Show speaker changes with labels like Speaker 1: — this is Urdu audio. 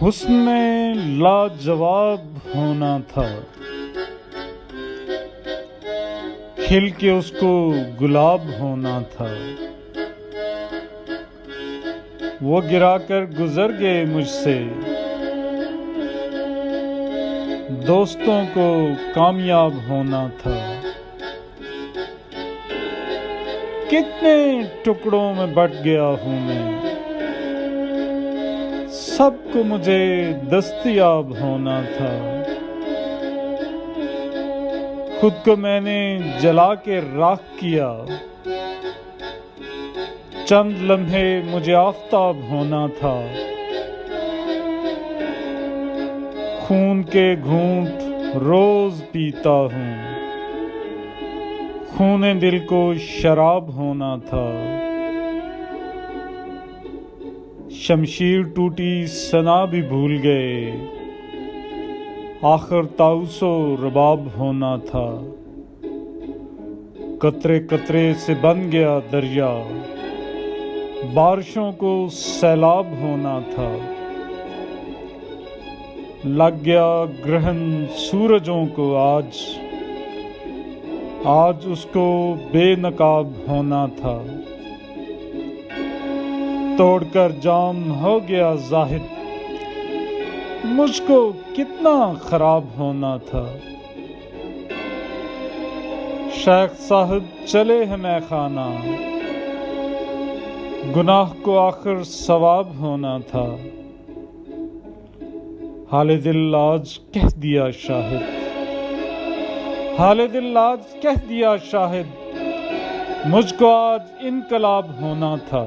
Speaker 1: حسن میں لاجواب ہونا تھا، کھل کے اس کو گلاب ہونا تھا۔ وہ گرا کر گزر گئے مجھ سے، دوستوں کو کامیاب ہونا تھا۔ کتنے ٹکڑوں میں بٹ گیا ہوں میں، سب کو مجھے دستیاب ہونا تھا۔ خود کو میں نے جلا کے راکھ کیا، چند لمحے مجھے آفتاب ہونا تھا۔ خون کے گھونٹ روز پیتا ہوں، خون دل کو شراب ہونا تھا۔ شمشیر ٹوٹی ثنا بھی بھول گئے، آخر طاؤس و رباب ہونا تھا۔ قطرے قطرے سے بن گیا دریا، بارشوں کو سیلاب ہونا تھا۔ لگ گیا گرہن سورجوں کو آج اس کو بے نقاب ہونا تھا۔ توڑ کر جام ہو گیا زاہد، مجھ کو کتنا خراب ہونا تھا۔ شیخ صاحب چلے ہیں مے خانہ، گناہ کو آخر ثواب ہونا تھا۔ حال دل آج کہہ دیا شاہد، حال دل آج کہہ دیا شاہد، مجھ کو آج انقلاب ہونا تھا۔